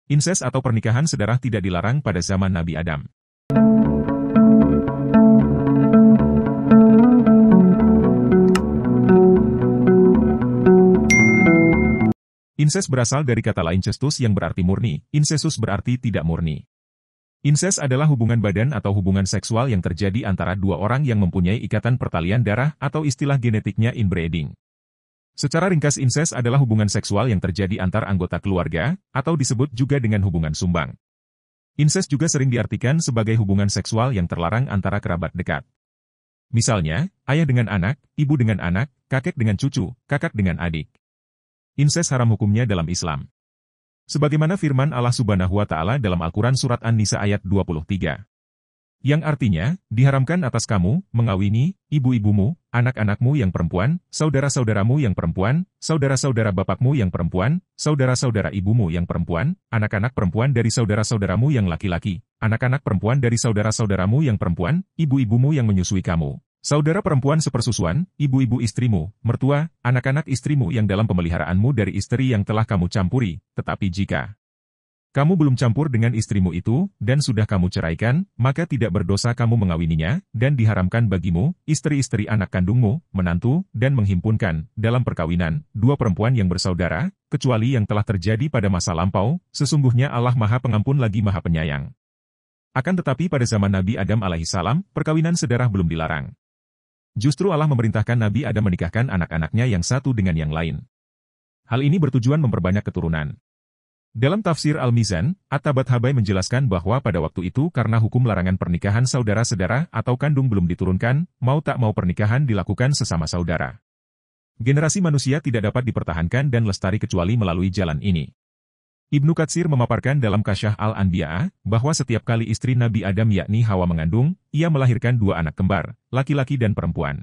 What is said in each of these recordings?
Inses atau pernikahan sedarah tidak dilarang pada zaman Nabi Adam. Inses berasal dari kata lain cestus yang berarti murni, incesus berarti tidak murni. Inses adalah hubungan badan atau hubungan seksual yang terjadi antara dua orang yang mempunyai ikatan pertalian darah atau istilah genetiknya inbreeding. Secara ringkas inses adalah hubungan seksual yang terjadi antar anggota keluarga, atau disebut juga dengan hubungan sumbang. Inses juga sering diartikan sebagai hubungan seksual yang terlarang antara kerabat dekat. Misalnya, ayah dengan anak, ibu dengan anak, kakek dengan cucu, kakak dengan adik. Inses haram hukumnya dalam Islam. Sebagaimana firman Allah Subhanahu wa Ta'ala dalam Al-Quran Surat An-Nisa ayat 23. Yang artinya, diharamkan atas kamu, mengawini, ibu-ibumu, anak-anakmu yang perempuan, saudara-saudaramu yang perempuan, saudara-saudara bapakmu yang perempuan, saudara-saudara ibumu yang perempuan, anak-anak perempuan dari saudara-saudaramu yang laki-laki, anak-anak perempuan dari saudara-saudaramu yang perempuan, ibu-ibumu yang menyusui kamu, saudara perempuan sepersusuan, ibu-ibu istrimu, mertua, anak-anak istrimu yang dalam pemeliharaanmu dari istri yang telah kamu campuri, tetapi jika kamu belum campur dengan istrimu itu, dan sudah kamu ceraikan, maka tidak berdosa kamu mengawininya, dan diharamkan bagimu, istri-istri anak kandungmu, menantu, dan menghimpunkan, dalam perkawinan, dua perempuan yang bersaudara, kecuali yang telah terjadi pada masa lampau, sesungguhnya Allah Maha Pengampun lagi Maha Penyayang. Akan tetapi pada zaman Nabi Adam alaihissalam, perkawinan sedarah belum dilarang. Justru Allah memerintahkan Nabi Adam menikahkan anak-anaknya yang satu dengan yang lain. Hal ini bertujuan memperbanyak keturunan. Dalam tafsir Al-Mizan, At-Tabatabai menjelaskan bahwa pada waktu itu karena hukum larangan pernikahan saudara-saudara atau kandung belum diturunkan, mau tak mau pernikahan dilakukan sesama saudara. Generasi manusia tidak dapat dipertahankan dan lestari kecuali melalui jalan ini. Ibnu Katsir memaparkan dalam Kasyaf Al-Anbiya, bahwa setiap kali istri Nabi Adam yakni Hawa mengandung, ia melahirkan dua anak kembar, laki-laki dan perempuan.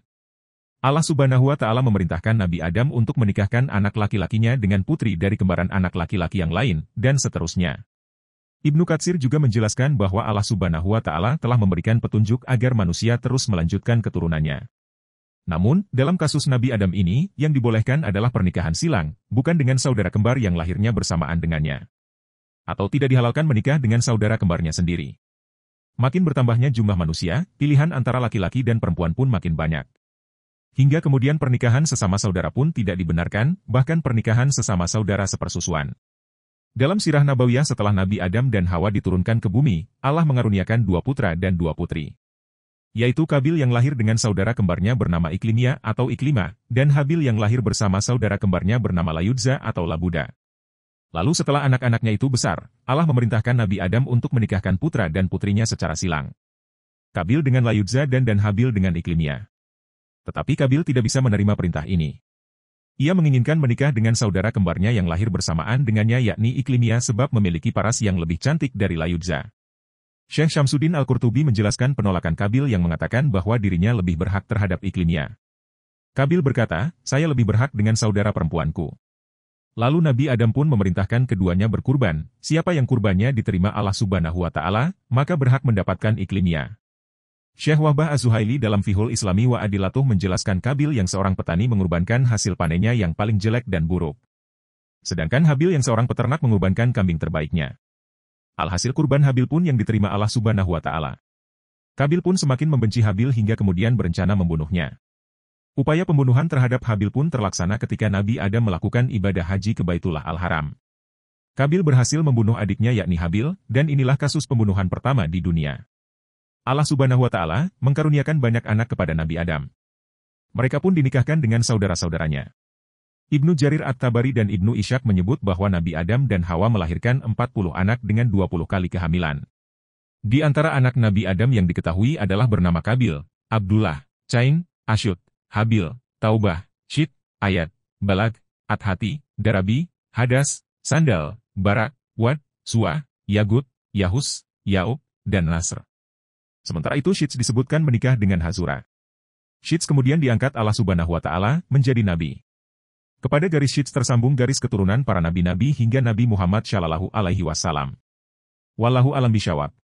Allah Subhanahu wa Ta'ala memerintahkan Nabi Adam untuk menikahkan anak laki-lakinya dengan putri dari kembaran anak laki-laki yang lain, dan seterusnya. Ibnu Katsir juga menjelaskan bahwa Allah Subhanahu wa Ta'ala telah memberikan petunjuk agar manusia terus melanjutkan keturunannya. Namun, dalam kasus Nabi Adam ini, yang dibolehkan adalah pernikahan silang, bukan dengan saudara kembar yang lahirnya bersamaan dengannya. Atau tidak dihalalkan menikah dengan saudara kembarnya sendiri. Makin bertambahnya jumlah manusia, pilihan antara laki-laki dan perempuan pun makin banyak. Hingga kemudian pernikahan sesama saudara pun tidak dibenarkan, bahkan pernikahan sesama saudara sepersusuan. Dalam sirah Nabawiyah setelah Nabi Adam dan Hawa diturunkan ke bumi, Allah mengaruniakan dua putra dan dua putri. Yaitu Kabil yang lahir dengan saudara kembarnya bernama Iklimia atau Iklima, dan Habil yang lahir bersama saudara kembarnya bernama Layudza atau Labuda. Lalu setelah anak-anaknya itu besar, Allah memerintahkan Nabi Adam untuk menikahkan putra dan putrinya secara silang. Kabil dengan Layudza dan Habil dengan Iklimia. Tetapi Kabil tidak bisa menerima perintah ini. Ia menginginkan menikah dengan saudara kembarnya yang lahir bersamaan dengannya yakni Iklimia sebab memiliki paras yang lebih cantik dari Layudza. Syekh Syamsuddin Al-Qurtubi menjelaskan penolakan Kabil yang mengatakan bahwa dirinya lebih berhak terhadap Iklimia. Kabil berkata, saya lebih berhak dengan saudara perempuanku. Lalu Nabi Adam pun memerintahkan keduanya berkurban, siapa yang kurbannya diterima Allah Subhanahu wa Ta'ala, maka berhak mendapatkan Iklimia. Syekh Wahbah Az-Zuhaili dalam Fiqhul Islami wa Adilatuh menjelaskan Kabil yang seorang petani mengorbankan hasil panennya yang paling jelek dan buruk. Sedangkan Habil yang seorang peternak mengorbankan kambing terbaiknya. Alhasil kurban Habil pun yang diterima Allah Subhanahu wa Ta'ala. Kabil pun semakin membenci Habil hingga kemudian berencana membunuhnya. Upaya pembunuhan terhadap Habil pun terlaksana ketika Nabi Adam melakukan ibadah haji ke Baitullah Al-Haram. Kabil berhasil membunuh adiknya yakni Habil, dan inilah kasus pembunuhan pertama di dunia. Allah Subhanahu wa Ta'ala mengkaruniakan banyak anak kepada Nabi Adam. Mereka pun dinikahkan dengan saudara-saudaranya. Ibnu Jarir At-Tabari dan Ibnu Ishaq menyebut bahwa Nabi Adam dan Hawa melahirkan 40 anak dengan 20 kali kehamilan. Di antara anak Nabi Adam yang diketahui adalah bernama Kabil, Abdullah, Cain, Asyud, Habil, Taubah, Syit, Ayat, Balag, At-Hati, Darabi, Hadas, Sandal, Barak, Wad, Suah, Yagut, Yahus, Ya'ub, dan Nasr. Sementara itu Syits disebutkan menikah dengan Hazura. Syits kemudian diangkat Allah Subhanahu wa Ta'ala menjadi nabi. Kepada garis Syits tersambung garis keturunan para nabi-nabi hingga Nabi Muhammad Shallallahu Alaihi Wasallam. Wallahu alam bisyawab.